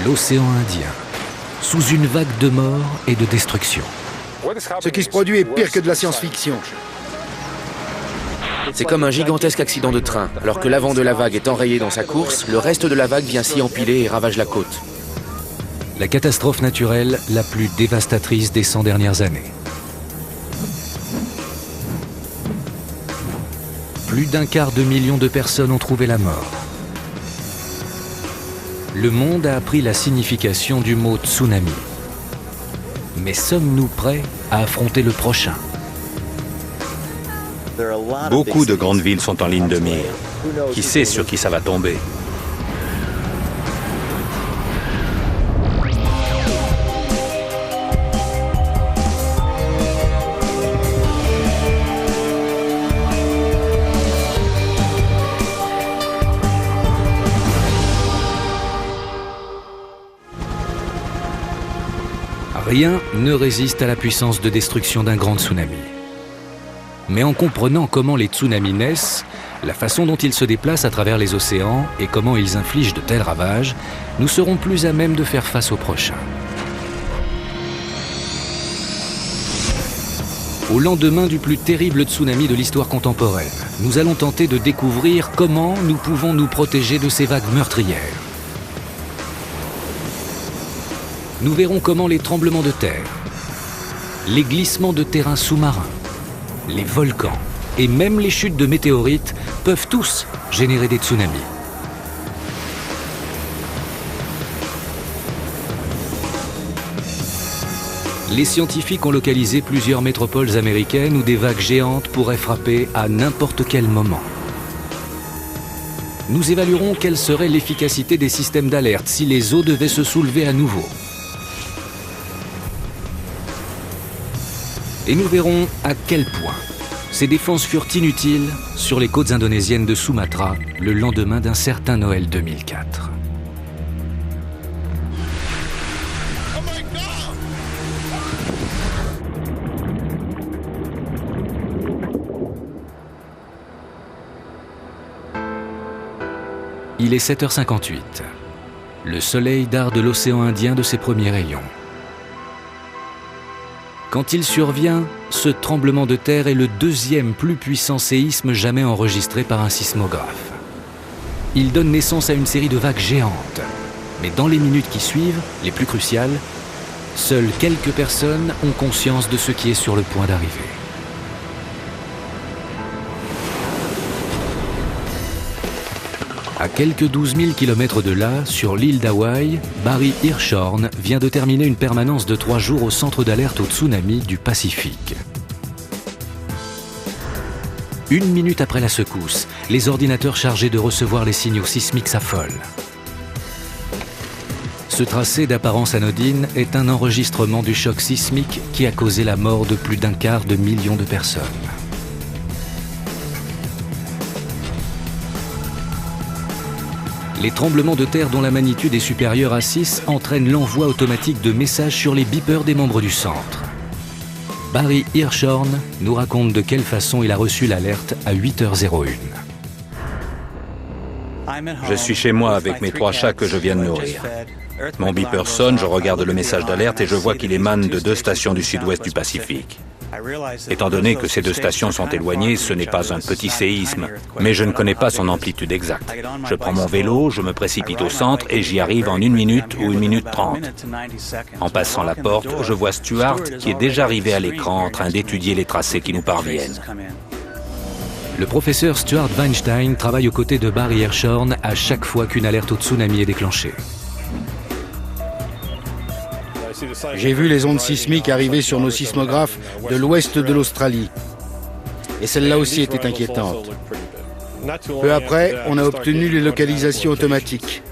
l'océan Indien, sous une vague de mort et de destruction. Ce qui se produit est pire que de la science-fiction. C'est comme un gigantesque accident de train. Alors que l'avant de la vague est enrayé dans sa course, le reste de la vague vient s'y empiler et ravage la côte. La catastrophe naturelle la plus dévastatrice des 100 dernières années. Plus d'1/4 million de personnes ont trouvé la mort. Le monde a appris la signification du mot tsunami. Mais sommes-nous prêts à affronter le prochain? Beaucoup de grandes villes sont en ligne de mire. Qui sait sur qui ça va tomber? Rien ne résiste à la puissance de destruction d'un grand tsunami. Mais en comprenant comment les tsunamis naissent, la façon dont ils se déplacent à travers les océans et comment ils infligent de tels ravages, nous serons plus à même de faire face au prochain. Au lendemain du plus terrible tsunami de l'histoire contemporaine, nous allons tenter de découvrir comment nous pouvons nous protéger de ces vagues meurtrières. Nous verrons comment les tremblements de terre, les glissements de terrain sous-marins, les volcans et même les chutes de météorites peuvent tous générer des tsunamis. Les scientifiques ont localisé plusieurs métropoles américaines où des vagues géantes pourraient frapper à n'importe quel moment. Nous évaluerons quelle serait l'efficacité des systèmes d'alerte si les eaux devaient se soulever à nouveau. Et nous verrons à quel point ces défenses furent inutiles sur les côtes indonésiennes de Sumatra le lendemain d'un certain Noël 2004. Il est 7h58. Le soleil darde l'océan Indien de ses premiers rayons. Quand il survient, ce tremblement de terre est le deuxième plus puissant séisme jamais enregistré par un sismographe. Il donne naissance à une série de vagues géantes. Mais dans les minutes qui suivent, les plus cruciales, seules quelques personnes ont conscience de ce qui est sur le point d'arriver. À quelques 12 000 km de là, sur l'île d'Hawaï, Barry Hirschhorn vient de terminer une permanence de 3 jours au centre d'alerte au tsunami du Pacifique. 1 minute après la secousse, les ordinateurs chargés de recevoir les signaux sismiques s'affolent. Ce tracé d'apparence anodine est un enregistrement du choc sismique qui a causé la mort de plus d'1/4 million de personnes. Les tremblements de terre dont la magnitude est supérieure à 6 entraînent l'envoi automatique de messages sur les beepers des membres du centre. Barry Hirschhorn nous raconte de quelle façon il a reçu l'alerte à 8h01. Je suis chez moi avec mes 3 chats que je viens de nourrir. Mon beeper sonne, je regarde le message d'alerte et je vois qu'il émane de 2 stations du sud-ouest du Pacifique. Étant donné que ces 2 stations sont éloignées, ce n'est pas un petit séisme, mais je ne connais pas son amplitude exacte. Je prends mon vélo, je me précipite au centre et j'y arrive en 1 minute ou 1 minute 30. En passant la porte, je vois Stuart qui est déjà arrivé à l'écran en train d'étudier les tracés qui nous parviennent. Le professeur Stuart Weinstein travaille aux côtés de Barry Hirschhorn à chaque fois qu'une alerte au tsunami est déclenchée. J'ai vu les ondes sismiques arriver sur nos sismographes de l'ouest de l'Australie. Et celle-là aussi était inquiétante. Peu après, on a obtenu les localisations automatiques.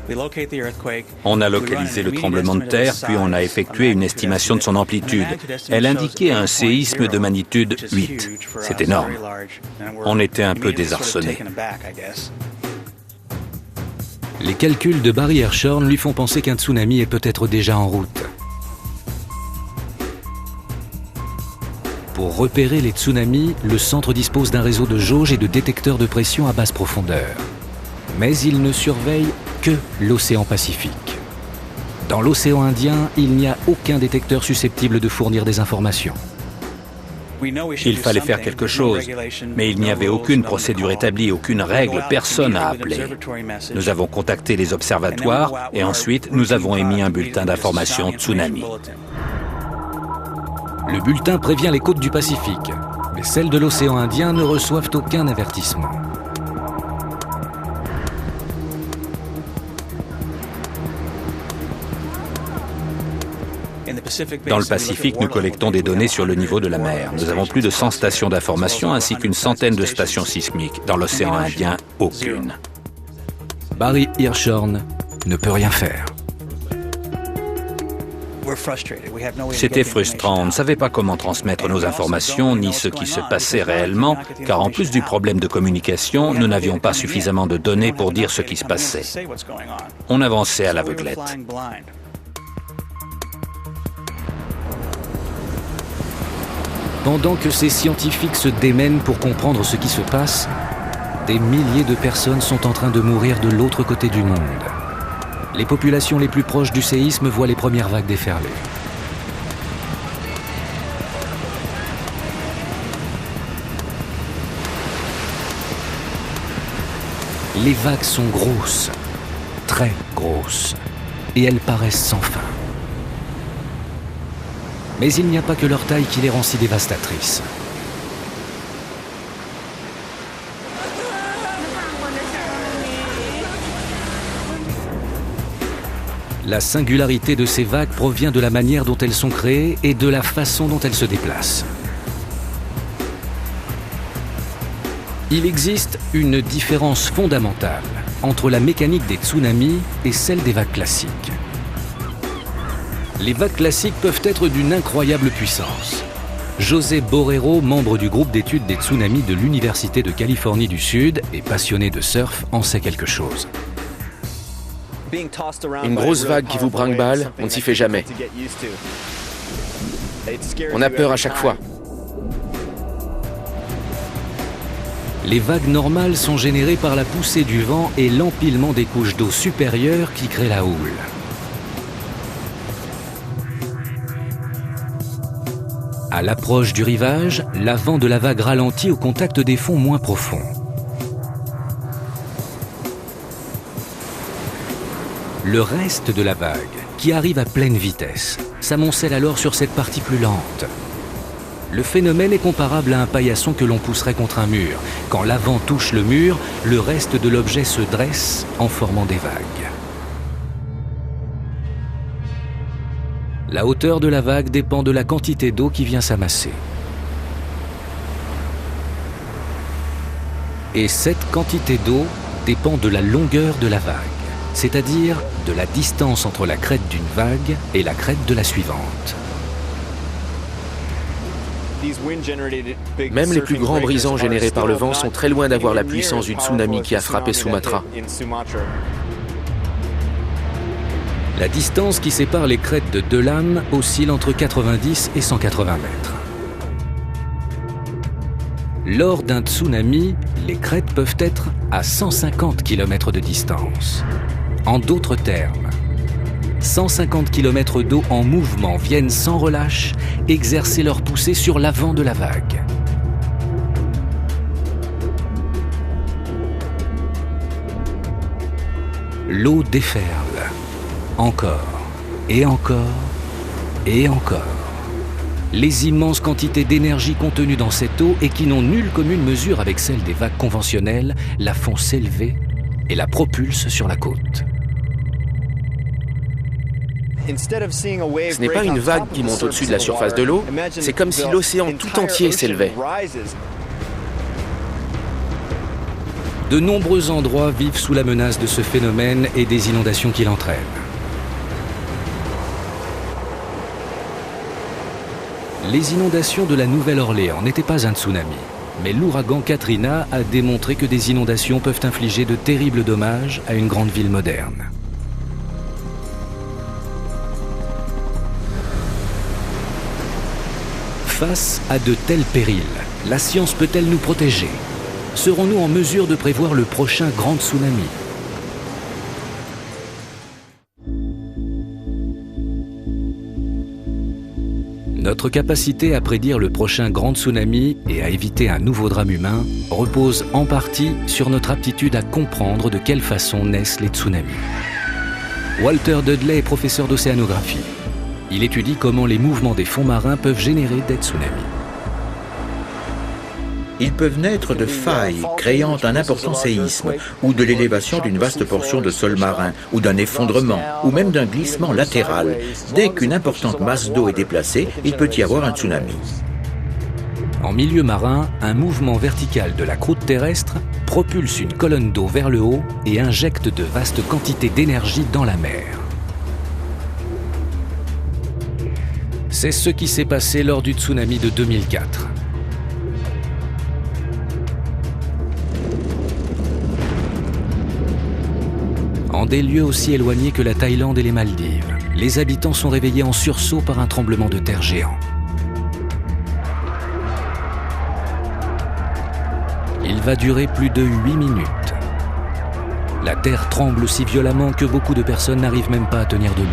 On a localisé le tremblement de terre, puis on a effectué une estimation de son amplitude. Elle indiquait un séisme de magnitude 8. C'est énorme. On était un peu désarçonnés. Les calculs de Barry Hirschhorn lui font penser qu'un tsunami est peut-être déjà en route. Pour repérer les tsunamis, le centre dispose d'un réseau de jauges et de détecteurs de pression à basse profondeur. Mais il ne surveille que l'océan Pacifique. Dans l'océan Indien, il n'y a aucun détecteur susceptible de fournir des informations. Il fallait faire quelque chose, mais il n'y avait aucune procédure établie, aucune règle, personne à appeler. Nous avons contacté les observatoires et ensuite nous avons émis un bulletin d'information tsunami. Le bulletin prévient les côtes du Pacifique, mais celles de l'océan Indien ne reçoivent aucun avertissement. Dans le Pacifique, nous collectons des données sur le niveau de la mer. Nous avons plus de 100 stations d'information ainsi qu'une centaine de stations sismiques. Dans l'océan Indien, aucune. Barry Hirschhorn ne peut rien faire. C'était frustrant. On ne savait pas comment transmettre nos informations ni ce qui se passait réellement, car en plus du problème de communication, nous n'avions pas suffisamment de données pour dire ce qui se passait. On avançait à l'aveuglette. Pendant que ces scientifiques se démènent pour comprendre ce qui se passe, des milliers de personnes sont en train de mourir de l'autre côté du monde. Les populations les plus proches du séisme voient les premières vagues déferler. Les vagues sont grosses, très grosses, et elles paraissent sans fin. Mais il n'y a pas que leur taille qui les rend si dévastatrices. La singularité de ces vagues provient de la manière dont elles sont créées et de la façon dont elles se déplacent. Il existe une différence fondamentale entre la mécanique des tsunamis et celle des vagues classiques. Les vagues classiques peuvent être d'une incroyable puissance. José Borrero, membre du groupe d'études des tsunamis de l'Université de Californie du Sud et passionné de surf, en sait quelque chose. Une grosse vague qui vous brinque-balle, on ne s'y fait jamais. On a peur à chaque fois. Les vagues normales sont générées par la poussée du vent et l'empilement des couches d'eau supérieures qui créent la houle. À l'approche du rivage, l'avant de la vague ralentit au contact des fonds moins profonds. Le reste de la vague, qui arrive à pleine vitesse, s'amoncelle alors sur cette partie plus lente. Le phénomène est comparable à un paillasson que l'on pousserait contre un mur. Quand l'avant touche le mur, le reste de l'objet se dresse en formant des vagues. La hauteur de la vague dépend de la quantité d'eau qui vient s'amasser. Et cette quantité d'eau dépend de la longueur de la vague, c'est-à-dire de la distance entre la crête d'une vague et la crête de la suivante. Même les plus grands brisants générés par le vent sont très loin d'avoir la puissance du tsunami qui a frappé Sumatra. La distance qui sépare les crêtes de deux lames oscille entre 90 et 180 mètres. Lors d'un tsunami, les crêtes peuvent être à 150 km de distance. En d'autres termes, 150 km d'eau en mouvement viennent sans relâche exercer leur poussée sur l'avant de la vague. L'eau déferle. Encore, et encore, et encore. Les immenses quantités d'énergie contenues dans cette eau et qui n'ont nulle commune mesure avec celle des vagues conventionnelles la font s'élever et la propulsent sur la côte. Ce n'est pas une vague qui monte au-dessus de la surface de l'eau, c'est comme si l'océan tout entier s'élevait. De nombreux endroits vivent sous la menace de ce phénomène et des inondations qui l'entraînent. Les inondations de la Nouvelle-Orléans n'étaient pas un tsunami, mais l'ouragan Katrina a démontré que des inondations peuvent infliger de terribles dommages à une grande ville moderne. Face à de tels périls, la science peut-elle nous protéger? Serons-nous en mesure de prévoir le prochain grand tsunami? Notre capacité à prédire le prochain grand tsunami et à éviter un nouveau drame humain repose en partie sur notre aptitude à comprendre de quelle façon naissent les tsunamis. Walter Dudley est professeur d'océanographie. Il étudie comment les mouvements des fonds marins peuvent générer des tsunamis. Ils peuvent naître de failles créant un important séisme, ou de l'élévation d'une vaste portion de sol marin, ou d'un effondrement, ou même d'un glissement latéral. Dès qu'une importante masse d'eau est déplacée, il peut y avoir un tsunami. En milieu marin, un mouvement vertical de la croûte terrestre propulse une colonne d'eau vers le haut et injecte de vastes quantités d'énergie dans la mer. C'est ce qui s'est passé lors du tsunami de 2004. En des lieux aussi éloignés que la Thaïlande et les Maldives, les habitants sont réveillés en sursaut par un tremblement de terre géant. Il va durer plus de 8 minutes. La terre tremble si violemment que beaucoup de personnes n'arrivent même pas à tenir debout.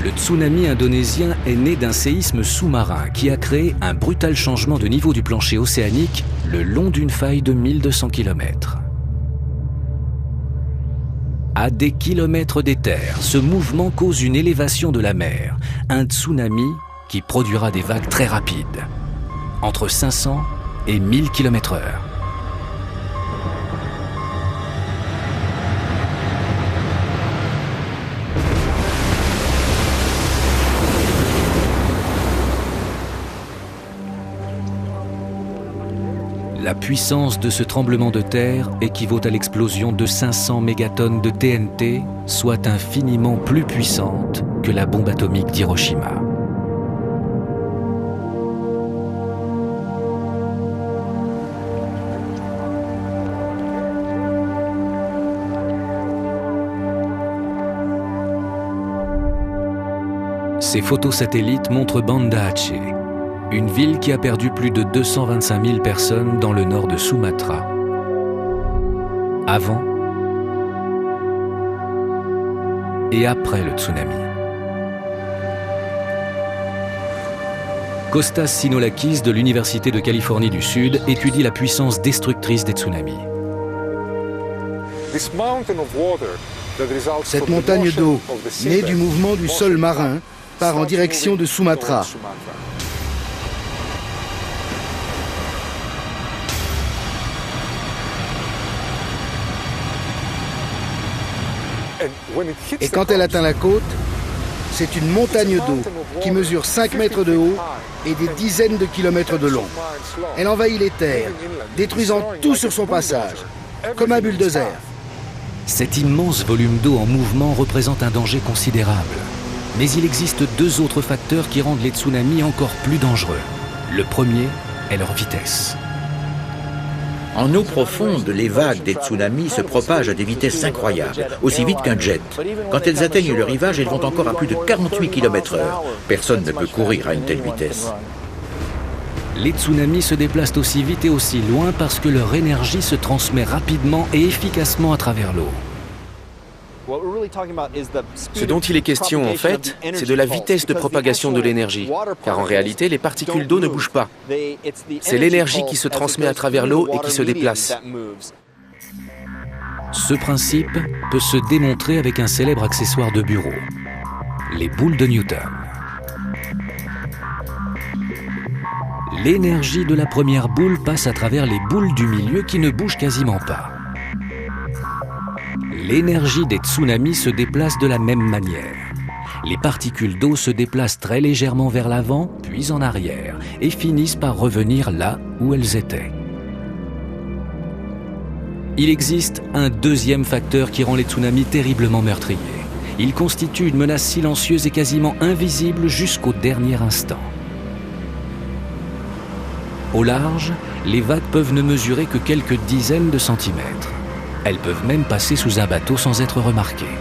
Le tsunami indonésien est né d'un séisme sous-marin qui a créé un brutal changement de niveau du plancher océanique le long d'une faille de 1200 km. À des kilomètres des terres, ce mouvement cause une élévation de la mer, un tsunami qui produira des vagues très rapides, entre 500 et 1000 km/h. La puissance de ce tremblement de terre équivaut à l'explosion de 500 mégatonnes de TNT, soit infiniment plus puissante que la bombe atomique d'Hiroshima. Ces photos satellites montrent Banda Aceh, une ville qui a perdu plus de 225 000 personnes dans le nord de Sumatra. Avant et après le tsunami. Kostas Sinolakis de l'Université de Californie du Sud étudie la puissance destructrice des tsunamis. Cette montagne d'eau, née du mouvement du sol marin, part en direction de Sumatra. Et quand elle atteint la côte, c'est une montagne d'eau qui mesure 5 mètres de haut et des dizaines de kilomètres de long. Elle envahit les terres, détruisant tout sur son passage, comme un bulldozer. Cet immense volume d'eau en mouvement représente un danger considérable. Mais il existe deux autres facteurs qui rendent les tsunamis encore plus dangereux. Le premier est leur vitesse. En eau profonde, les vagues des tsunamis se propagent à des vitesses incroyables, aussi vite qu'un jet. Quand elles atteignent le rivage, elles vont encore à plus de 48 km/h. Personne ne peut courir à une telle vitesse. Les tsunamis se déplacent aussi vite et aussi loin parce que leur énergie se transmet rapidement et efficacement à travers l'eau. Ce dont il est question, en fait, c'est de la vitesse de propagation de l'énergie. Car en réalité, les particules d'eau ne bougent pas. C'est l'énergie qui se transmet à travers l'eau et qui se déplace. Ce principe peut se démontrer avec un célèbre accessoire de bureau, les boules de Newton. L'énergie de la première boule passe à travers les boules du milieu qui ne bougent quasiment pas. L'énergie des tsunamis se déplace de la même manière. Les particules d'eau se déplacent très légèrement vers l'avant, puis en arrière, et finissent par revenir là où elles étaient. Il existe un deuxième facteur qui rend les tsunamis terriblement meurtriers. Il constitue une menace silencieuse et quasiment invisible jusqu'au dernier instant. Au large, les vagues peuvent ne mesurer que quelques dizaines de centimètres. Elles peuvent même passer sous un bateau sans être remarquées.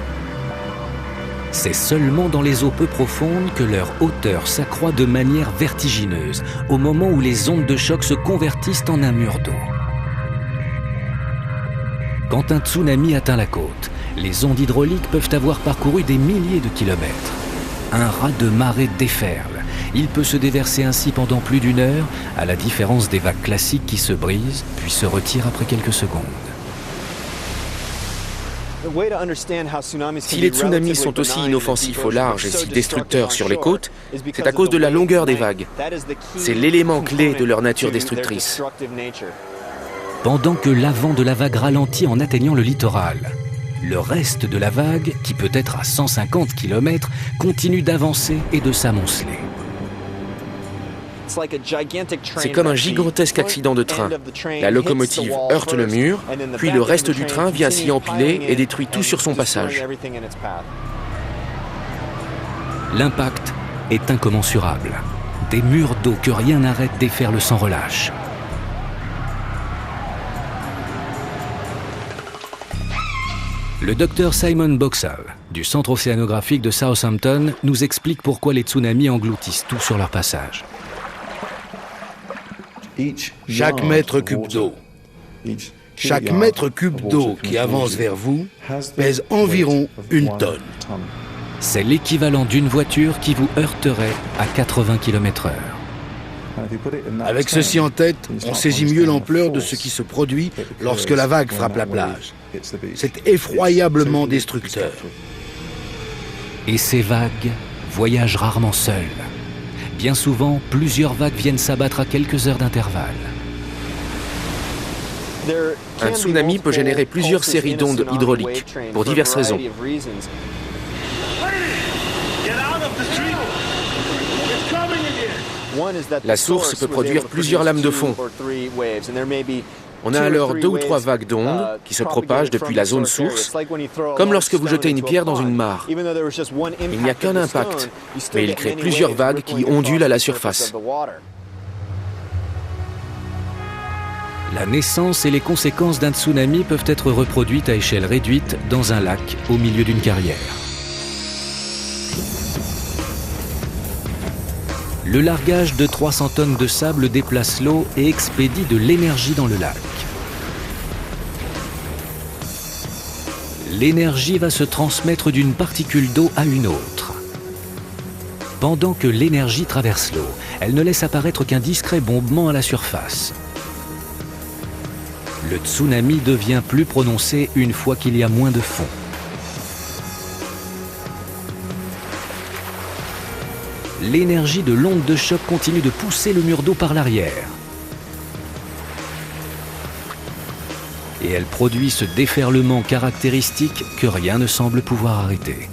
C'est seulement dans les eaux peu profondes que leur hauteur s'accroît de manière vertigineuse, au moment où les ondes de choc se convertissent en un mur d'eau. Quand un tsunami atteint la côte, Les ondes hydrauliques peuvent avoir parcouru des milliers de kilomètres. Un raz-de-marée déferle. Il peut se déverser ainsi pendant plus d'1 heure, à la différence des vagues classiques qui se brisent, puis se retirent après quelques secondes. Si les tsunamis sont aussi inoffensifs au large et si destructeurs sur les côtes, c'est à cause de la longueur des vagues. C'est l'élément clé de leur nature destructrice. Pendant que l'avant de la vague ralentit en atteignant le littoral, le reste de la vague, qui peut être à 150 km, continue d'avancer et de s'amonceler. C'est comme un gigantesque accident de train. La locomotive heurte le mur, puis le reste du train vient s'y empiler et détruit tout sur son passage. L'impact est incommensurable. Des murs d'eau que rien n'arrête déferlent sans relâche. Le docteur Simon Boxall, du Centre océanographique de Southampton, nous explique pourquoi les tsunamis engloutissent tout sur leur passage. Chaque mètre cube d'eau qui avance vers vous pèse environ 1 tonne. C'est l'équivalent d'une voiture qui vous heurterait à 80 km/h. Avec ceci en tête, on saisit mieux l'ampleur de ce qui se produit lorsque la vague frappe la plage. C'est effroyablement destructeur. Et ces vagues voyagent rarement seules. Bien souvent, plusieurs vagues viennent s'abattre à quelques heures d'intervalle. Un tsunami peut générer plusieurs séries d'ondes hydrauliques, pour diverses raisons. La source peut produire plusieurs lames de fond. On a alors 2 ou 3 vagues d'ondes qui se propagent depuis la zone source, comme lorsque vous jetez une pierre dans une mare. Il n'y a qu'un impact, mais il crée plusieurs vagues qui ondulent à la surface. La naissance et les conséquences d'un tsunami peuvent être reproduites à échelle réduite dans un lac au milieu d'une carrière. Le largage de 300 tonnes de sable déplace l'eau et expédie de l'énergie dans le lac. L'énergie va se transmettre d'une particule d'eau à une autre. Pendant que l'énergie traverse l'eau, elle ne laisse apparaître qu'un discret bombement à la surface. Le tsunami devient plus prononcé une fois qu'il y a moins de fond. L'énergie de l'onde de choc continue de pousser le mur d'eau par l'arrière. Et elle produit ce déferlement caractéristique que rien ne semble pouvoir arrêter.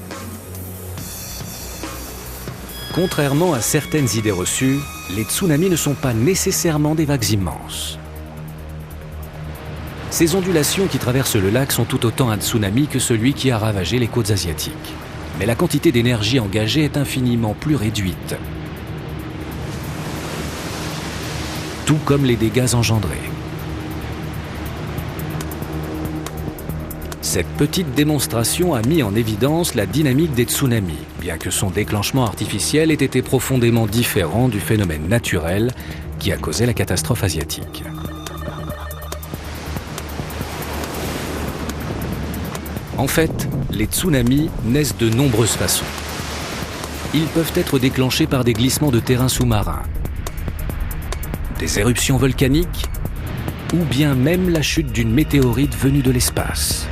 Contrairement à certaines idées reçues, les tsunamis ne sont pas nécessairement des vagues immenses. Ces ondulations qui traversent le lac sont tout autant un tsunami que celui qui a ravagé les côtes asiatiques. Mais la quantité d'énergie engagée est infiniment plus réduite. Tout comme les dégâts engendrés. Cette petite démonstration a mis en évidence la dynamique des tsunamis, bien que son déclenchement artificiel ait été profondément différent du phénomène naturel qui a causé la catastrophe asiatique. En fait, les tsunamis naissent de nombreuses façons. Ils peuvent être déclenchés par des glissements de terrain sous-marins, des éruptions volcaniques ou bien même la chute d'une météorite venue de l'espace.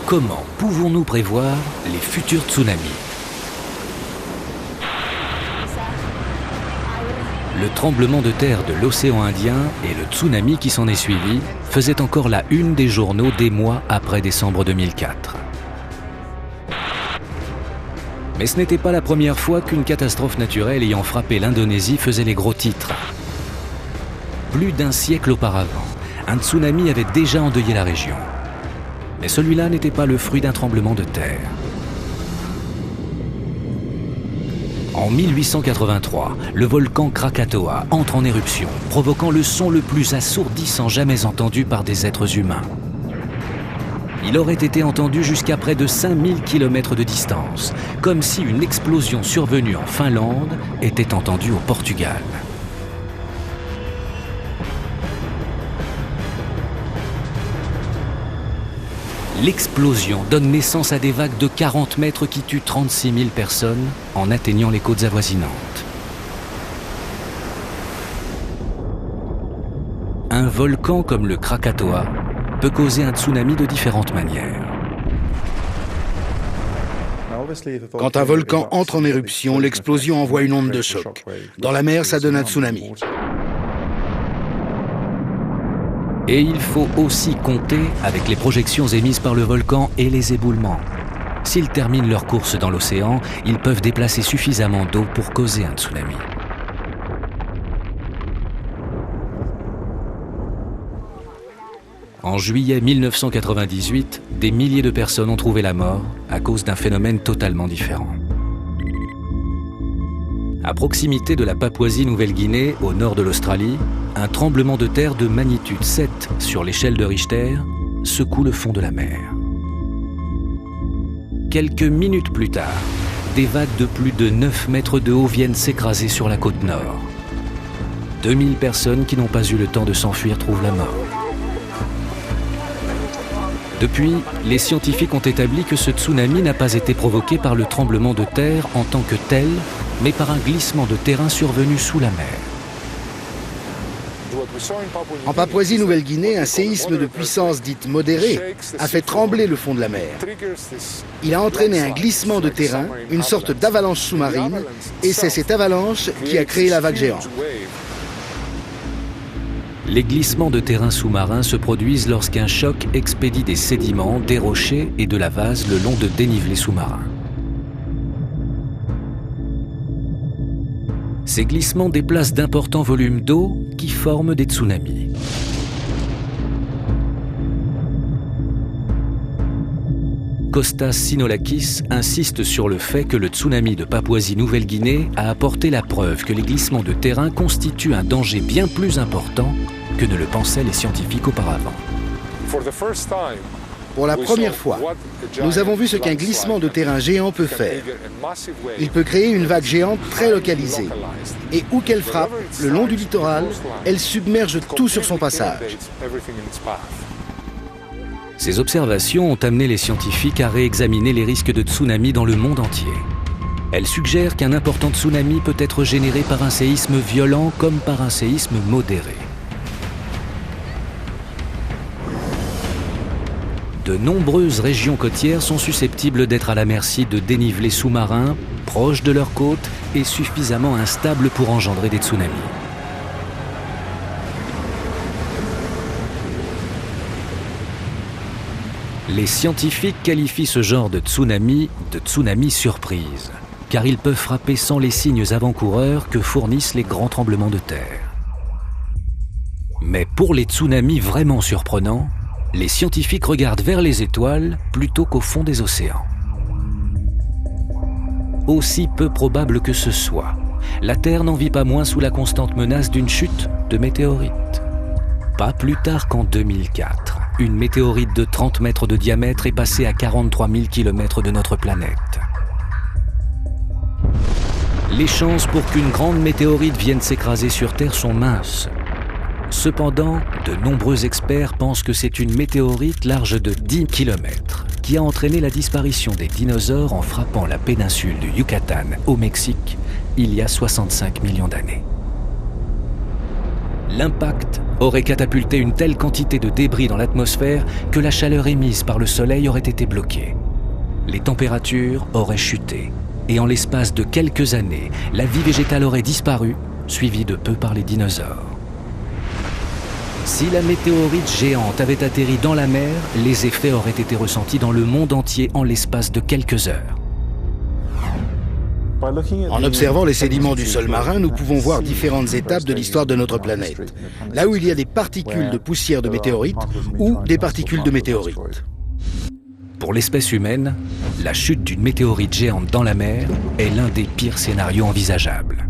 Comment pouvons-nous prévoir les futurs tsunamis ? Le tremblement de terre de l'océan Indien et le tsunami qui s'en est suivi faisaient encore la une des journaux des mois après décembre 2004. Mais ce n'était pas la première fois qu'une catastrophe naturelle ayant frappé l'Indonésie faisait les gros titres. Plus d'1 siècle auparavant, un tsunami avait déjà endeuillé la région. Mais celui-là n'était pas le fruit d'un tremblement de terre. En 1883, le volcan Krakatoa entre en éruption, provoquant le son le plus assourdissant jamais entendu par des êtres humains. Il aurait été entendu jusqu'à près de 5000 km de distance, comme si une explosion survenue en Finlande était entendue au Portugal. L'explosion donne naissance à des vagues de 40 mètres qui tuent 36 000 personnes en atteignant les côtes avoisinantes. Un volcan comme le Krakatoa peut causer un tsunami de différentes manières. Quand un volcan entre en éruption, l'explosion envoie une onde de choc. Dans la mer, ça donne un tsunami. Et il faut aussi compter avec les projections émises par le volcan et les éboulements. S'ils terminent leur course dans l'océan, ils peuvent déplacer suffisamment d'eau pour causer un tsunami. En juillet 1998, des milliers de personnes ont trouvé la mort à cause d'un phénomène totalement différent. À proximité de la Papouasie-Nouvelle-Guinée, au nord de l'Australie, un tremblement de terre de magnitude 7 sur l'échelle de Richter secoue le fond de la mer. Quelques minutes plus tard, des vagues de plus de 9 mètres de haut viennent s'écraser sur la côte nord. 2000 personnes qui n'ont pas eu le temps de s'enfuir trouvent la mort. Depuis, les scientifiques ont établi que ce tsunami n'a pas été provoqué par le tremblement de terre en tant que tel, mais par un glissement de terrain survenu sous la mer. En Papouasie-Nouvelle-Guinée, un séisme de puissance dite modérée a fait trembler le fond de la mer. Il a entraîné un glissement de terrain, une sorte d'avalanche sous-marine, et c'est cette avalanche qui a créé la vague géante. Les glissements de terrain sous-marin se produisent lorsqu'un choc expédie des sédiments, des rochers et de la vase le long de dénivelés sous-marins. Ces glissements déplacent d'importants volumes d'eau qui forment des tsunamis. Kostas Sinolakis insiste sur le fait que le tsunami de Papouasie-Nouvelle-Guinée a apporté la preuve que les glissements de terrain constituent un danger bien plus important que ne le pensaient les scientifiques auparavant. Pour la première fois, nous avons vu ce qu'un glissement de terrain géant peut faire. Il peut créer une vague géante très localisée. Et où qu'elle frappe, le long du littoral, elle submerge tout sur son passage. Ces observations ont amené les scientifiques à réexaminer les risques de tsunami dans le monde entier. Elles suggèrent qu'un important tsunami peut être généré par un séisme violent comme par un séisme modéré. De nombreuses régions côtières sont susceptibles d'être à la merci de dénivelés sous-marins proches de leurs côtes et suffisamment instables pour engendrer des tsunamis. Les scientifiques qualifient ce genre de tsunami surprise, car ils peuvent frapper sans les signes avant-coureurs que fournissent les grands tremblements de terre. Mais pour les tsunamis vraiment surprenants, les scientifiques regardent vers les étoiles plutôt qu'au fond des océans. Aussi peu probable que ce soit, la Terre n'en vit pas moins sous la constante menace d'une chute de météorites. Pas plus tard qu'en 2004, une météorite de 30 mètres de diamètre est passée à 43 000 km de notre planète. Les chances pour qu'une grande météorite vienne s'écraser sur Terre sont minces. Cependant, de nombreux experts pensent que c'est une météorite large de 10 km qui a entraîné la disparition des dinosaures en frappant la péninsule du Yucatan au Mexique il y a 65 millions d'années. L'impact aurait catapulté une telle quantité de débris dans l'atmosphère que la chaleur émise par le soleil aurait été bloquée. Les températures auraient chuté et en l'espace de quelques années, la vie végétale aurait disparu, suivie de peu par les dinosaures. Si la météorite géante avait atterri dans la mer, les effets auraient été ressentis dans le monde entier en l'espace de quelques heures. En observant les sédiments du sol marin, nous pouvons voir différentes étapes de l'histoire de notre planète. Là où il y a des particules de poussière de météorites ou des particules de météorites. Pour l'espèce humaine, la chute d'une météorite géante dans la mer est l'un des pires scénarios envisageables.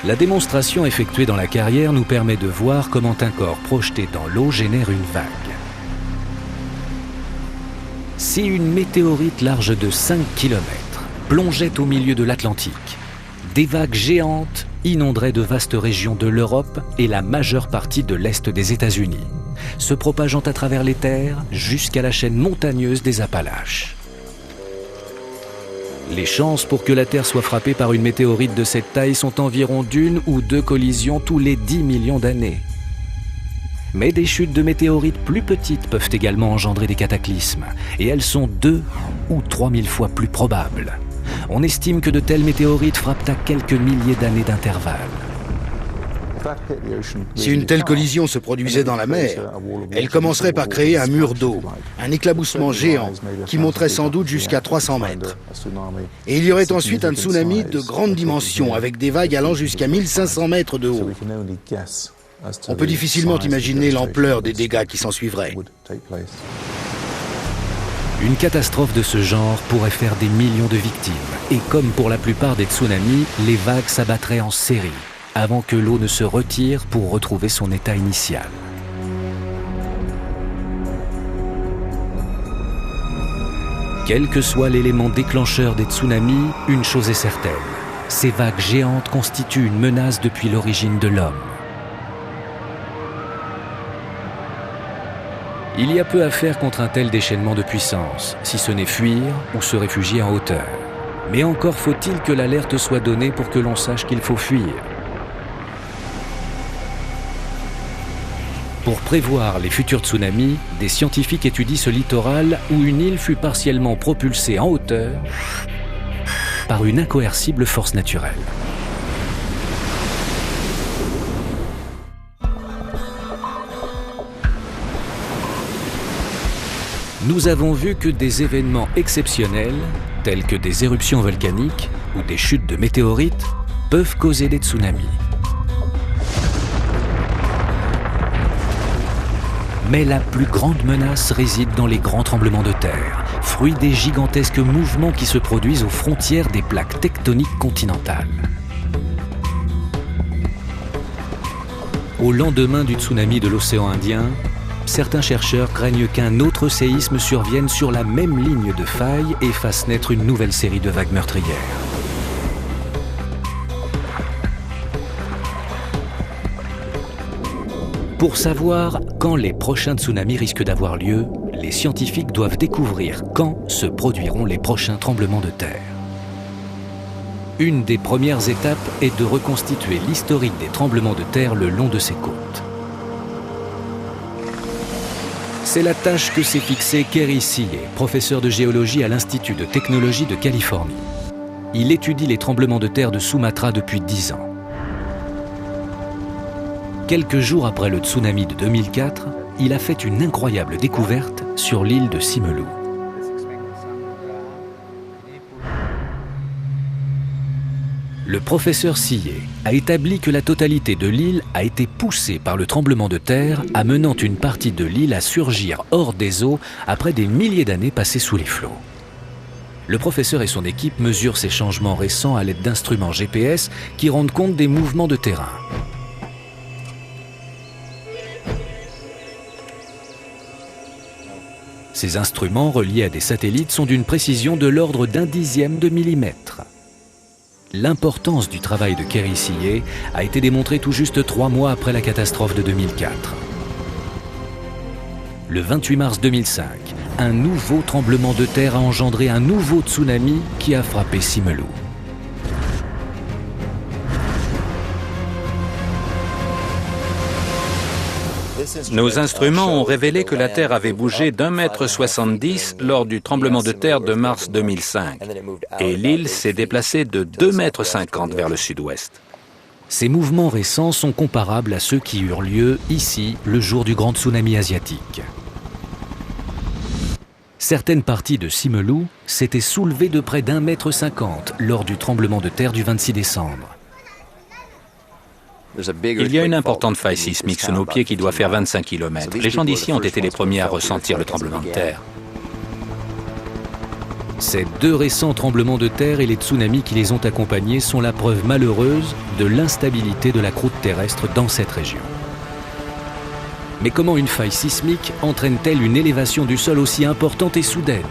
La démonstration effectuée dans la carrière nous permet de voir comment un corps projeté dans l'eau génère une vague. Si une météorite large de 5 km plongeait au milieu de l'Atlantique, des vagues géantes inonderaient de vastes régions de l'Europe et la majeure partie de l'Est des États-Unis. se propageant à travers les terres jusqu'à la chaîne montagneuse des Appalaches. Les chances pour que la Terre soit frappée par une météorite de cette taille sont environ d'1 ou 2 collisions tous les 10 millions d'années. Mais des chutes de météorites plus petites peuvent également engendrer des cataclysmes, et elles sont 2 ou 3 000 fois plus probables. On estime que de telles météorites frappent à quelques milliers d'années d'intervalle. Si une telle collision se produisait dans la mer, elle commencerait par créer un mur d'eau, un éclaboussement géant qui monterait sans doute jusqu'à 300 mètres. Et il y aurait ensuite un tsunami de grande dimension avec des vagues allant jusqu'à 1500 mètres de haut. On peut difficilement imaginer l'ampleur des dégâts qui s'ensuivraient. Une catastrophe de ce genre pourrait faire des millions de victimes. Et comme pour la plupart des tsunamis, les vagues s'abattraient en série, avant que l'eau ne se retire pour retrouver son état initial. Quel que soit l'élément déclencheur des tsunamis, une chose est certaine, ces vagues géantes constituent une menace depuis l'origine de l'homme. Il y a peu à faire contre un tel déchaînement de puissance, si ce n'est fuir ou se réfugier en hauteur. Mais encore faut-il que l'alerte soit donnée pour que l'on sache qu'il faut fuir. Pour prévoir les futurs tsunamis, des scientifiques étudient ce littoral où une île fut partiellement propulsée en hauteur par une incoercible force naturelle. Nous avons vu que des événements exceptionnels, tels que des éruptions volcaniques ou des chutes de météorites, peuvent causer des tsunamis. Mais la plus grande menace réside dans les grands tremblements de terre, fruits des gigantesques mouvements qui se produisent aux frontières des plaques tectoniques continentales. Au lendemain du tsunami de l'océan Indien, certains chercheurs craignent qu'un autre séisme survienne sur la même ligne de faille et fasse naître une nouvelle série de vagues meurtrières. Pour savoir quand les prochains tsunamis risquent d'avoir lieu, les scientifiques doivent découvrir quand se produiront les prochains tremblements de terre. Une des premières étapes est de reconstituer l'historique des tremblements de terre le long de ces côtes. C'est la tâche que s'est fixée Kerry Sillé, professeur de géologie à l'Institut de technologie de Californie. Il étudie les tremblements de terre de Sumatra depuis 10 ans. Quelques jours après le tsunami de 2004, il a fait une incroyable découverte sur l'île de Simelou. Le professeur Sillé a établi que la totalité de l'île a été poussée par le tremblement de terre, amenant une partie de l'île à surgir hors des eaux après des milliers d'années passées sous les flots. Le professeur et son équipe mesurent ces changements récents à l'aide d'instruments GPS qui rendent compte des mouvements de terrain. Ces instruments reliés à des satellites sont d'une précision de l'ordre d'1 dixième de millimètre. L'importance du travail de Kerry Sillé a été démontrée tout juste 3 mois après la catastrophe de 2004. Le 28 mars 2005, un nouveau tremblement de terre a engendré un nouveau tsunami qui a frappé Simelou. Nos instruments ont révélé que la Terre avait bougé d'1,70 m lors du tremblement de terre de mars 2005. Et l'île s'est déplacée de 2,50 m vers le sud-ouest. Ces mouvements récents sont comparables à ceux qui eurent lieu ici le jour du grand tsunami asiatique. Certaines parties de Simelou s'étaient soulevées de près d'1,50 m lors du tremblement de terre du 26 décembre. Il y a une importante faille sismique sous nos pieds qui doit faire 25 km. Les gens d'ici ont été les premiers à ressentir le tremblement de terre. Ces 2 récents tremblements de terre et les tsunamis qui les ont accompagnés sont la preuve malheureuse de l'instabilité de la croûte terrestre dans cette région. Mais comment une faille sismique entraîne-t-elle une élévation du sol aussi importante et soudaine?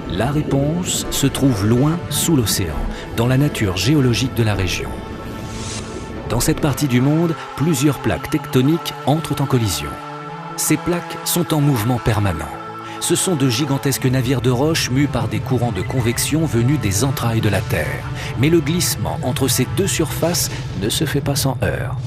La réponse se trouve loin sous l'océan, dans la nature géologique de la région. Dans cette partie du monde, plusieurs plaques tectoniques entrent en collision. Ces plaques sont en mouvement permanent. Ce sont de gigantesques navires de roche mus par des courants de convection venus des entrailles de la Terre. Mais le glissement entre ces deux surfaces ne se fait pas sans heurts.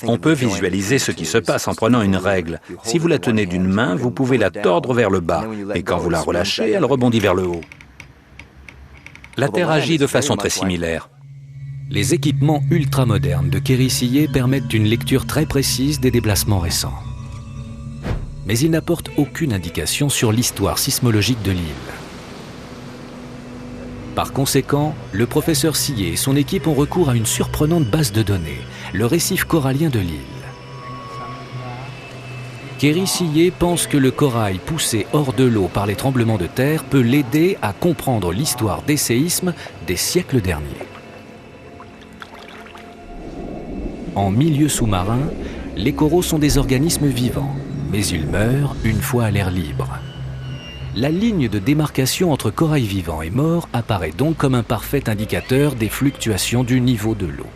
On peut visualiser ce qui se passe en prenant une règle. Si vous la tenez d'une main, vous pouvez la tordre vers le bas, et quand vous la relâchez, elle rebondit vers le haut. La Terre agit de façon très similaire. Les équipements ultramodernes de Kéry-Sillé permettent une lecture très précise des déplacements récents. Mais ils n'apportent aucune indication sur l'histoire sismologique de l'île. Par conséquent, le professeur Sillé et son équipe ont recours à une surprenante base de données, le récif corallien de l'île. Kéry-Sillé pense que le corail poussé hors de l'eau par les tremblements de terre peut l'aider à comprendre l'histoire des séismes des siècles derniers. En milieu sous-marin, les coraux sont des organismes vivants, mais ils meurent une fois à l'air libre. La ligne de démarcation entre corail vivant et mort apparaît donc comme un parfait indicateur des fluctuations du niveau de l'eau.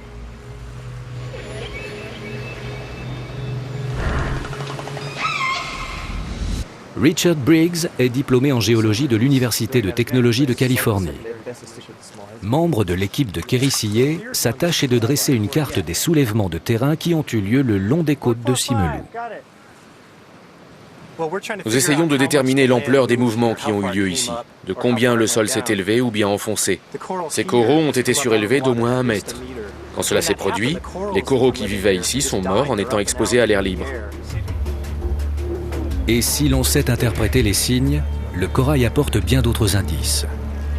Richard Briggs est diplômé en géologie de l'Université de technologie de Californie. Membre de l'équipe de Kéry-Sillé, sa tâche est de dresser une carte des soulèvements de terrain qui ont eu lieu le long des côtes de Simelou. Nous essayons de déterminer l'ampleur des mouvements qui ont eu lieu ici, de combien le sol s'est élevé ou bien enfoncé. Ces coraux ont été surélevés d'au moins 1 mètre. Quand cela s'est produit, les coraux qui vivaient ici sont morts en étant exposés à l'air libre. Et si l'on sait interpréter les signes, le corail apporte bien d'autres indices.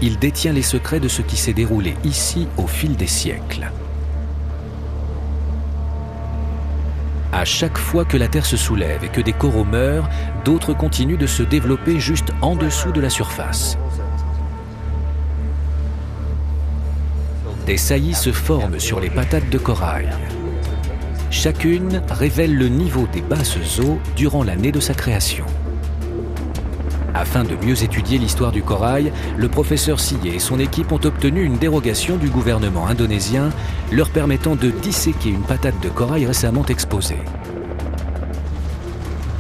Il détient les secrets de ce qui s'est déroulé ici au fil des siècles. À chaque fois que la Terre se soulève et que des coraux meurent, d'autres continuent de se développer juste en dessous de la surface. Des saillies se forment sur les patates de corail. Chacune révèle le niveau des basses eaux durant l'année de sa création. Afin de mieux étudier l'histoire du corail, le professeur Sillé et son équipe ont obtenu une dérogation du gouvernement indonésien leur permettant de disséquer une patate de corail récemment exposée.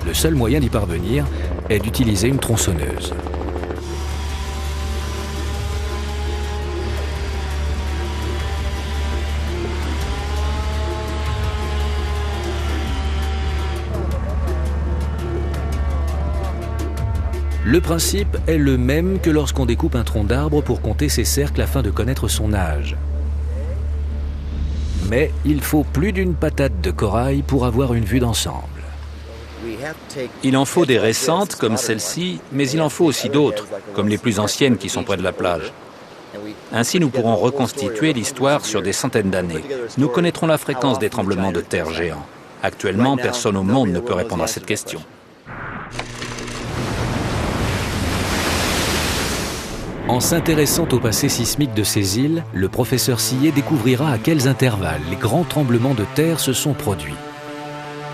Le seul moyen d'y parvenir est d'utiliser une tronçonneuse. Le principe est le même que lorsqu'on découpe un tronc d'arbre pour compter ses cercles afin de connaître son âge. Mais il faut plus d'une patate de corail pour avoir une vue d'ensemble. Il en faut des récentes comme celle-ci, mais il en faut aussi d'autres, comme les plus anciennes qui sont près de la plage. Ainsi, nous pourrons reconstituer l'histoire sur des centaines d'années. Nous connaîtrons la fréquence des tremblements de terre géants. Actuellement, personne au monde ne peut répondre à cette question. En s'intéressant au passé sismique de ces îles, le professeur Sillé découvrira à quels intervalles les grands tremblements de terre se sont produits.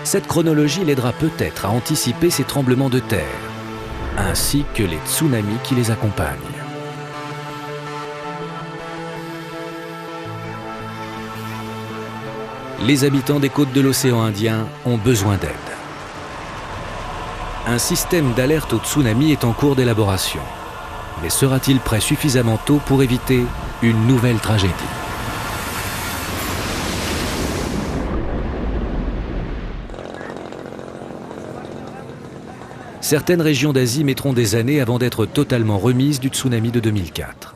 Cette chronologie l'aidera peut-être à anticiper ces tremblements de terre, ainsi que les tsunamis qui les accompagnent. Les habitants des côtes de l'océan Indien ont besoin d'aide. Un système d'alerte au tsunami est en cours d'élaboration. Mais sera-t-il prêt suffisamment tôt pour éviter une nouvelle tragédie ? Certaines régions d'Asie mettront des années avant d'être totalement remises du tsunami de 2004.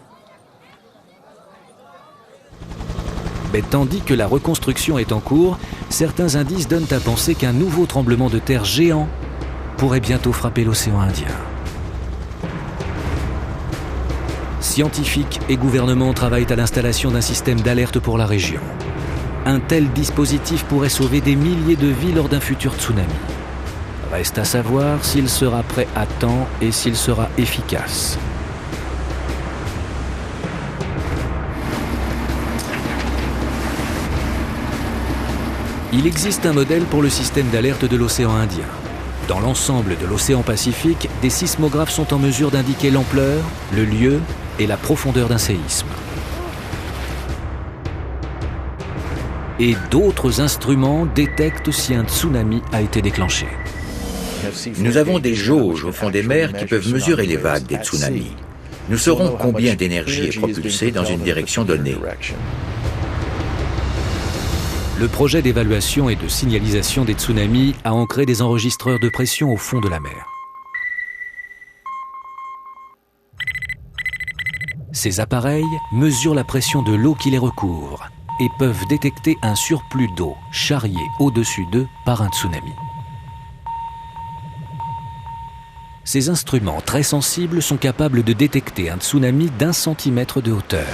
Mais tandis que la reconstruction est en cours, certains indices donnent à penser qu'un nouveau tremblement de terre géant pourrait bientôt frapper l'océan Indien. Scientifiques et gouvernements travaillent à l'installation d'un système d'alerte pour la région. Un tel dispositif pourrait sauver des milliers de vies lors d'un futur tsunami. Reste à savoir s'il sera prêt à temps et s'il sera efficace. Il existe un modèle pour le système d'alerte de l'océan Indien. Dans l'ensemble de l'océan Pacifique, des sismographes sont en mesure d'indiquer l'ampleur, le lieu et la profondeur d'un séisme. et d'autres instruments détectent si un tsunami a été déclenché. Nous avons des jauges au fond des mers qui peuvent mesurer les vagues des tsunamis. Nous saurons combien d'énergie est propulsée dans une direction donnée. Le projet d'évaluation et de signalisation des tsunamis a ancré des enregistreurs de pression au fond de la mer. Ces appareils mesurent la pression de l'eau qui les recouvre et peuvent détecter un surplus d'eau charrié au-dessus d'eux par un tsunami. Ces instruments très sensibles sont capables de détecter un tsunami d'1 centimètre de hauteur.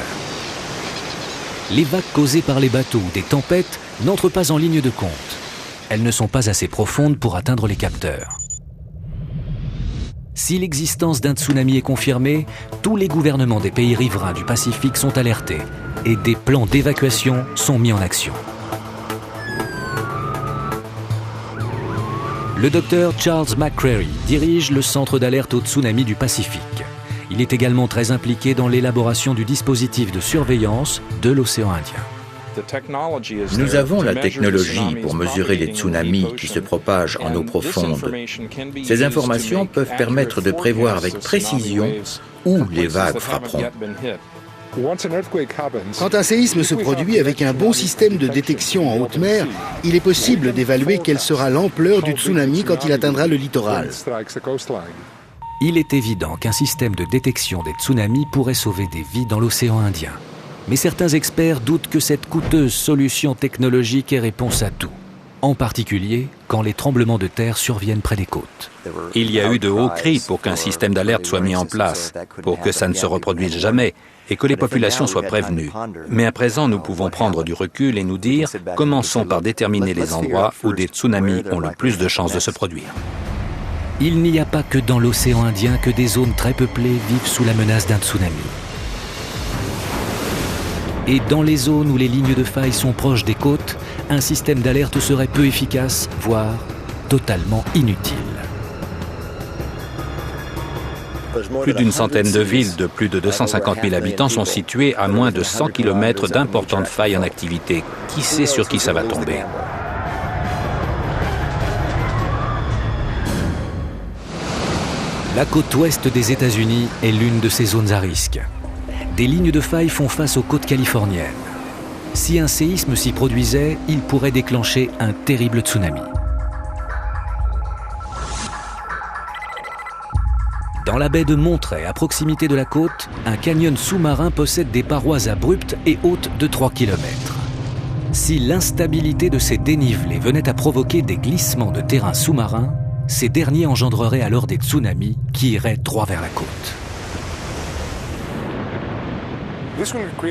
Les vagues causées par les bateaux ou des tempêtes n'entrent pas en ligne de compte. Elles ne sont pas assez profondes pour atteindre les capteurs. Si l'existence d'un tsunami est confirmée, tous les gouvernements des pays riverains du Pacifique sont alertés et des plans d'évacuation sont mis en action. Le docteur Charles McCrary dirige le centre d'alerte au tsunami du Pacifique. Il est également très impliqué dans l'élaboration du dispositif de surveillance de l'océan Indien. Nous avons la technologie pour mesurer les tsunamis qui se propagent en eau profonde. Ces informations peuvent permettre de prévoir avec précision où les vagues frapperont. Quand un séisme se produit avec un bon système de détection en haute mer, il est possible d'évaluer quelle sera l'ampleur du tsunami quand il atteindra le littoral. Il est évident qu'un système de détection des tsunamis pourrait sauver des vies dans l'océan Indien. Mais certains experts doutent que cette coûteuse solution technologique ait réponse à tout, en particulier quand les tremblements de terre surviennent près des côtes. Il y a eu de hauts cris pour qu'un système d'alerte soit mis en place, pour que ça ne se reproduise jamais et que les populations soient prévenues. Mais à présent, nous pouvons prendre du recul et nous dire, commençons par déterminer les endroits où des tsunamis ont le plus de chances de se produire. Il n'y a pas que dans l'océan Indien que des zones très peuplées vivent sous la menace d'un tsunami. Et dans les zones où les lignes de faille sont proches des côtes, un système d'alerte serait peu efficace, voire totalement inutile. Plus d'une centaine de villes de plus de 250 000 habitants sont situées à moins de 100 km d'importantes failles en activité. Qui sait sur qui ça va tomber ? La côte ouest des États-Unis est l'une de ces zones à risque. Des lignes de faille font face aux côtes californiennes. Si un séisme s'y produisait, il pourrait déclencher un terrible tsunami. Dans la baie de Monterey, à proximité de la côte, un canyon sous-marin possède des parois abruptes et hautes de 3 km. Si l'instabilité de ces dénivelés venait à provoquer des glissements de terrain sous-marins, ces derniers engendreraient alors des tsunamis qui iraient droit vers la côte.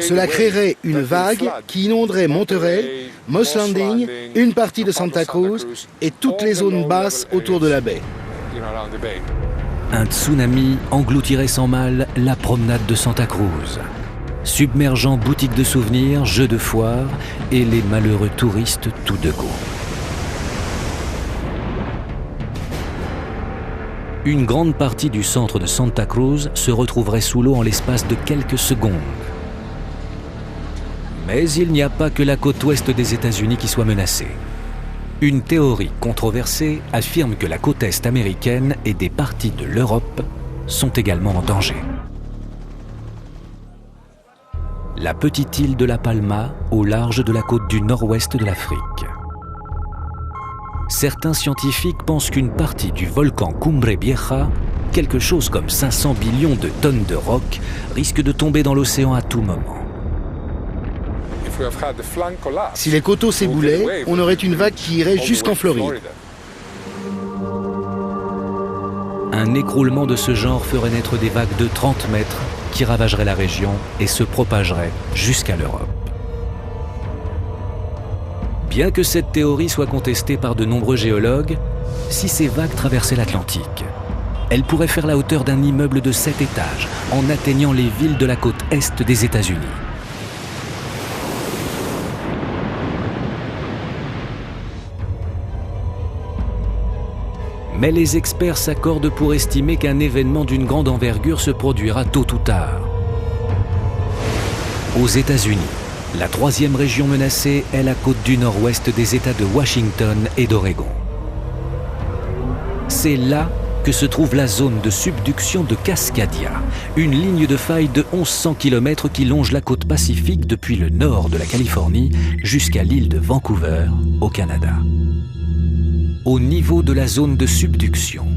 Cela créerait une vague qui inonderait Monterey, Moss Landing, une partie de Santa Cruz et toutes les zones basses autour de la baie. Un tsunami engloutirait sans mal la promenade de Santa Cruz, submergeant boutiques de souvenirs, jeux de foire et les malheureux touristes tout de go. Une grande partie du centre de Santa Cruz se retrouverait sous l'eau en l'espace de quelques secondes. Mais il n'y a pas que la côte ouest des États-Unis qui soit menacée. Une théorie controversée affirme que la côte est américaine et des parties de l'Europe sont également en danger. La petite île de La Palma, au large de la côte du nord-ouest de l'Afrique. Certains scientifiques pensent qu'une partie du volcan Cumbre Vieja, quelque chose comme 500 billions de tonnes de roc, risque de tomber dans l'océan à tout moment. Si les coteaux s'éboulaient, on aurait une vague qui irait jusqu'en Floride. Un écroulement de ce genre ferait naître des vagues de 30 mètres qui ravageraient la région et se propageraient jusqu'à l'Europe. Bien que cette théorie soit contestée par de nombreux géologues, si ces vagues traversaient l'Atlantique, elles pourraient faire la hauteur d'un immeuble de 7 étages en atteignant les villes de la côte est des États-Unis. Mais les experts s'accordent pour estimer qu'un événement d'une grande envergure se produira tôt ou tard. Aux États-Unis, La troisième région menacée est la côte du nord-ouest des États de Washington et d'Oregon. C'est là que se trouve la zone de subduction de Cascadia, une ligne de faille de 1100 km qui longe la côte pacifique depuis le nord de la Californie jusqu'à l'île de Vancouver, au Canada. Au niveau de la zone de subduction,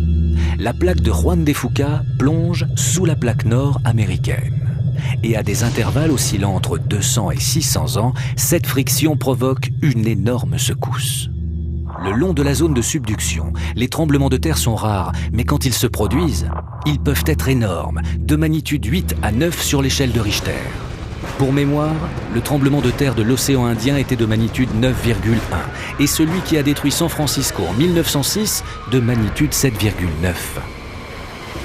la plaque de Juan de Fuca plonge sous la plaque nord américaine. Et à des intervalles oscillant entre 200 et 600 ans, cette friction provoque une énorme secousse. Le long de la zone de subduction, les tremblements de terre sont rares, mais quand ils se produisent, ils peuvent être énormes, de magnitude 8 à 9 sur l'échelle de Richter. Pour mémoire, le tremblement de terre de l'océan Indien était de magnitude 9,1 et celui qui a détruit San Francisco en 1906 de magnitude 7,9.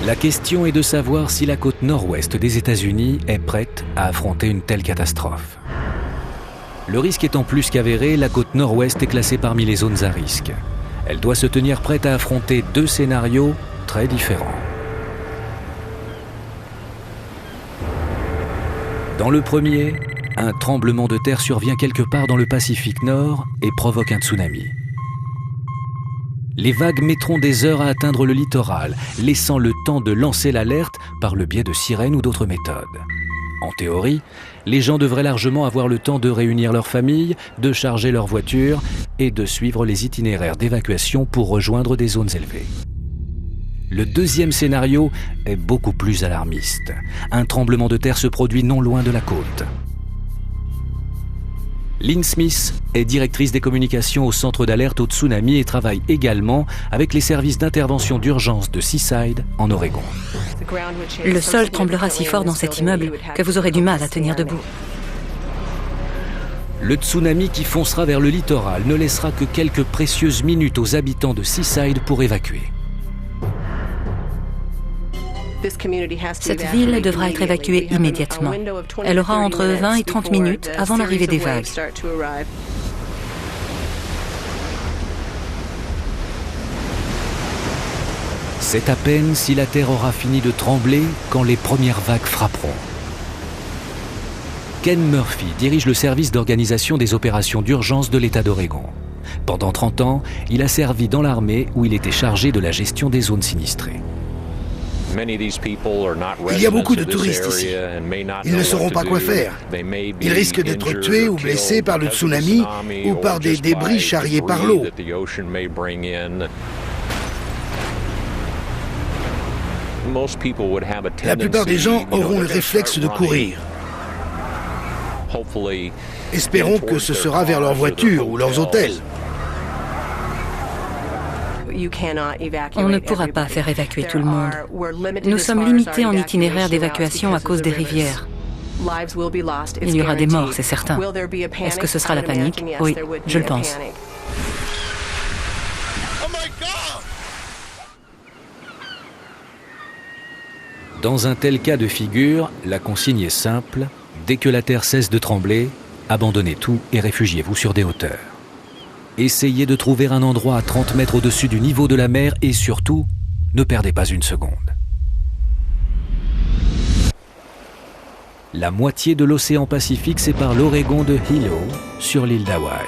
La question est de savoir si la côte nord-ouest des États-Unis est prête à affronter une telle catastrophe. Le risque étant plus qu'avéré, la côte nord-ouest est classée parmi les zones à risque. Elle doit se tenir prête à affronter deux scénarios très différents. Dans le premier, un tremblement de terre survient quelque part dans le Pacifique Nord et provoque un tsunami. Les vagues mettront des heures à atteindre le littoral, laissant le temps de lancer l'alerte par le biais de sirènes ou d'autres méthodes. En théorie, les gens devraient largement avoir le temps de réunir leurs familles, de charger leurs voitures et de suivre les itinéraires d'évacuation pour rejoindre des zones élevées. Le deuxième scénario est beaucoup plus alarmiste. Un tremblement de terre se produit non loin de la côte. Lynn Smith est directrice des communications au centre d'alerte au tsunami et travaille également avec les services d'intervention d'urgence de Seaside en Oregon. Le sol tremblera si fort dans cet immeuble que vous aurez du mal à tenir debout. Le tsunami qui foncera vers le littoral ne laissera que quelques précieuses minutes aux habitants de Seaside pour évacuer. Cette ville devra être évacuée immédiatement. Elle aura entre 20 et 30 minutes avant l'arrivée des vagues. C'est à peine si la terre aura fini de trembler quand les premières vagues frapperont. Ken Murphy dirige le service d'organisation des opérations d'urgence de l'État d'Oregon. Pendant 30 ans, il a servi dans l'armée où il était chargé de la gestion des zones sinistrées. Il y a beaucoup de touristes ici. Ils ne sauront pas quoi faire. Ils risquent d'être tués ou blessés par le tsunami ou par des débris charriés par l'eau. La plupart des gens auront le réflexe de courir. Espérons que ce sera vers leur voiture ou leurs hôtels. On ne pourra pas faire évacuer tout le monde. Nous sommes limités en itinéraire d'évacuation à cause des rivières. Il y aura des morts, c'est certain. Est-ce que ce sera la panique? Oui, je le pense. Dans un tel cas de figure, la consigne est simple. Dès que la terre cesse de trembler, abandonnez tout et réfugiez-vous sur des hauteurs. Essayez de trouver un endroit à 30 mètres au-dessus du niveau de la mer et surtout, ne perdez pas une seconde. La moitié de l'océan Pacifique sépare l'Oregon de Hilo, sur l'île d'Hawaï.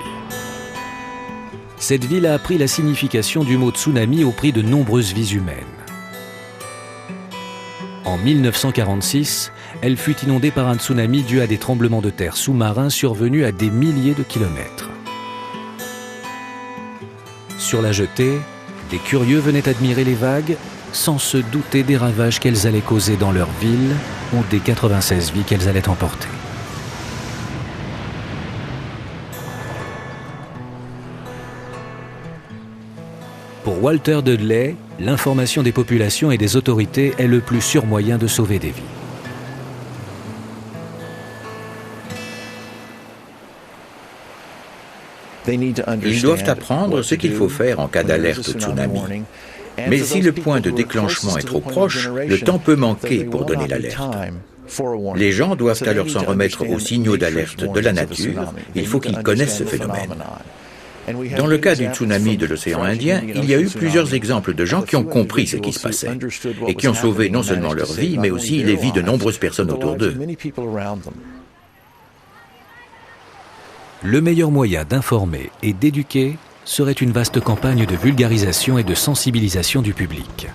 Cette ville a appris la signification du mot tsunami au prix de nombreuses vies humaines. En 1946, elle fut inondée par un tsunami dû à des tremblements de terre sous-marins survenus à des milliers de kilomètres. Sur la jetée, des curieux venaient admirer les vagues sans se douter des ravages qu'elles allaient causer dans leur ville ou des 96 vies qu'elles allaient emporter. Pour Walter Dudley, l'information des populations et des autorités est le plus sûr moyen de sauver des vies. Ils doivent apprendre ce qu'il faut faire en cas d'alerte au tsunami. Mais si le point de déclenchement est trop proche, le temps peut manquer pour donner l'alerte. Les gens doivent alors s'en remettre aux signaux d'alerte de la nature. Il faut qu'ils connaissent ce phénomène. Dans le cas du tsunami de l'océan Indien, il y a eu plusieurs exemples de gens qui ont compris ce qui se passait et qui ont sauvé non seulement leur vie, mais aussi les vies de nombreuses personnes autour d'eux. Le meilleur moyen d'informer et d'éduquer serait une vaste campagne de vulgarisation et de sensibilisation du public.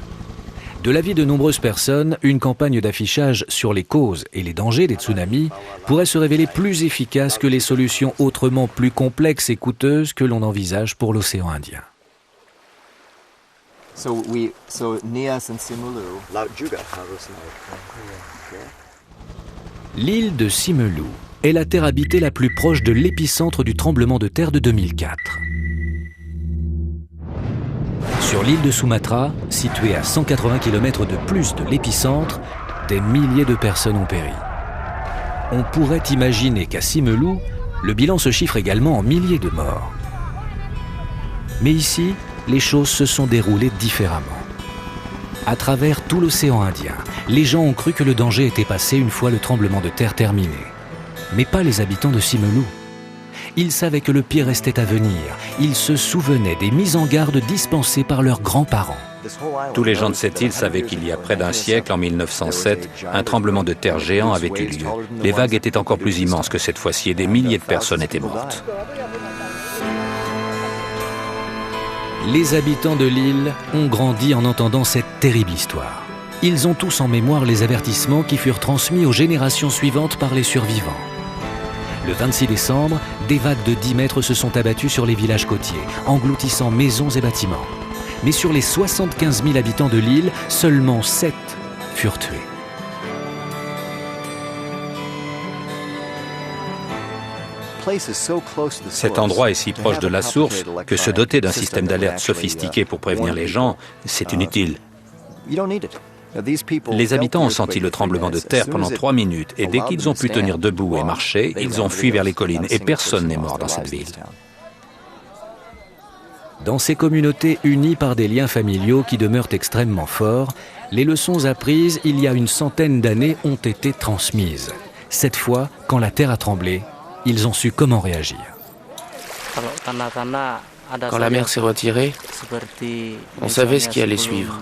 De l'avis de nombreuses personnes, une campagne d'affichage sur les causes et les dangers des tsunamis pourrait se révéler plus efficace que les solutions autrement plus complexes et coûteuses que l'on envisage pour l'océan Indien. L'île de Simelu est la terre habitée la plus proche de l'épicentre du tremblement de terre de 2004. Sur l'île de Sumatra, située à 180 km de plus de l'épicentre, des milliers de personnes ont péri. On pourrait imaginer qu'à Simelu, le bilan se chiffre également en milliers de morts. Mais ici, les choses se sont déroulées différemment. À travers tout l'océan Indien, les gens ont cru que le danger était passé une fois le tremblement de terre terminé. Mais pas les habitants de Simelu. Ils savaient que le pire restait à venir. Ils se souvenaient des mises en garde dispensées par leurs grands-parents. Tous les gens de cette île savaient qu'il y a près d'un siècle, en 1907, un tremblement de terre géant avait eu lieu. Les vagues étaient encore plus immenses que cette fois-ci et des milliers de personnes étaient mortes. Les habitants de l'île ont grandi en entendant cette terrible histoire. Ils ont tous en mémoire les avertissements qui furent transmis aux générations suivantes par les survivants. Le 26 décembre, des vagues de 10 mètres se sont abattues sur les villages côtiers, engloutissant maisons et bâtiments. Mais sur les 75 000 habitants de l'île, seulement 7 furent tués. Cet endroit est si proche de la source que se doter d'un système d'alerte sophistiqué pour prévenir les gens, c'est inutile. Les habitants ont senti le tremblement de terre pendant 3 minutes et dès qu'ils ont pu tenir debout et marcher, ils ont fui vers les collines et personne n'est mort dans cette ville. Dans ces communautés unies par des liens familiaux qui demeurent extrêmement forts, les leçons apprises il y a une centaine d'années ont été transmises. Cette fois, quand la terre a tremblé, ils ont su comment réagir. Quand la mer s'est retirée, on savait ce qui allait suivre.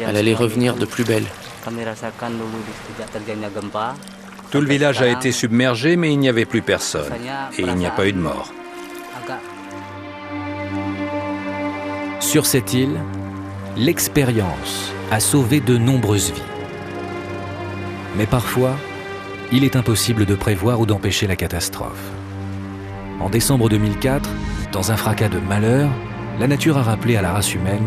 Elle allait revenir de plus belle. Tout le village a été submergé, mais il n'y avait plus personne. Et il n'y a pas eu de mort. Sur cette île, l'expérience a sauvé de nombreuses vies. Mais parfois, il est impossible de prévoir ou d'empêcher la catastrophe. En décembre 2004, dans un fracas de malheur, la nature a rappelé à la race humaine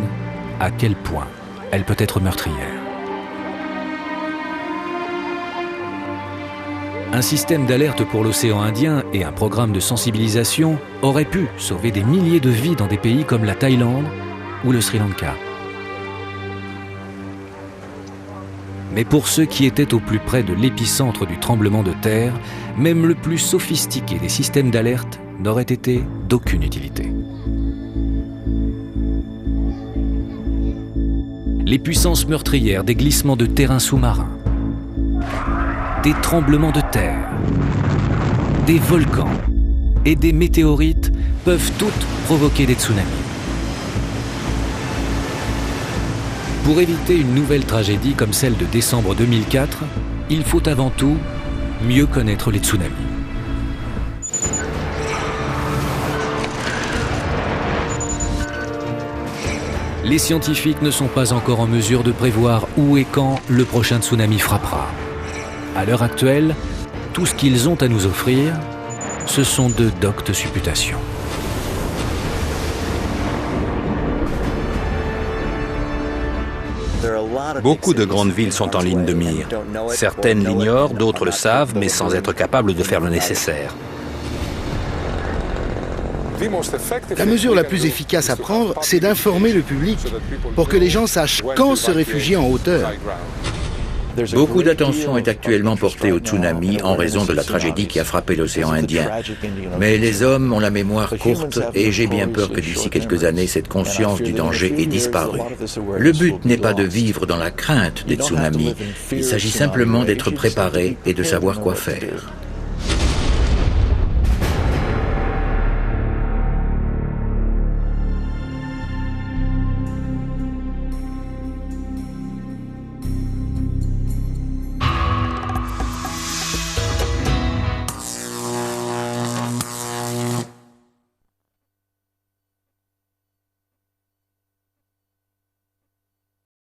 à quel point elle peut être meurtrière. Un système d'alerte pour l'océan Indien et un programme de sensibilisation auraient pu sauver des milliers de vies dans des pays comme la Thaïlande ou le Sri Lanka. Mais pour ceux qui étaient au plus près de l'épicentre du tremblement de terre, même le plus sophistiqué des systèmes d'alerte n'aurait été d'aucune utilité. Les puissances meurtrières des glissements de terrain sous-marins, des tremblements de terre, des volcans et des météorites peuvent toutes provoquer des tsunamis. Pour éviter une nouvelle tragédie comme celle de décembre 2004, il faut avant tout mieux connaître les tsunamis. Les scientifiques ne sont pas encore en mesure de prévoir où et quand le prochain tsunami frappera. À l'heure actuelle, tout ce qu'ils ont à nous offrir, ce sont de doctes supputations. Beaucoup de grandes villes sont en ligne de mire. Certaines l'ignorent, d'autres le savent, mais sans être capables de faire le nécessaire. La mesure la plus efficace à prendre, c'est d'informer le public pour que les gens sachent quand se réfugier en hauteur. Beaucoup d'attention est actuellement portée au tsunami en raison de la tragédie qui a frappé l'océan Indien. Mais les hommes ont la mémoire courte et j'ai bien peur que d'ici quelques années, cette conscience du danger ait disparu. Le but n'est pas de vivre dans la crainte des tsunamis, il s'agit simplement d'être préparé et de savoir quoi faire.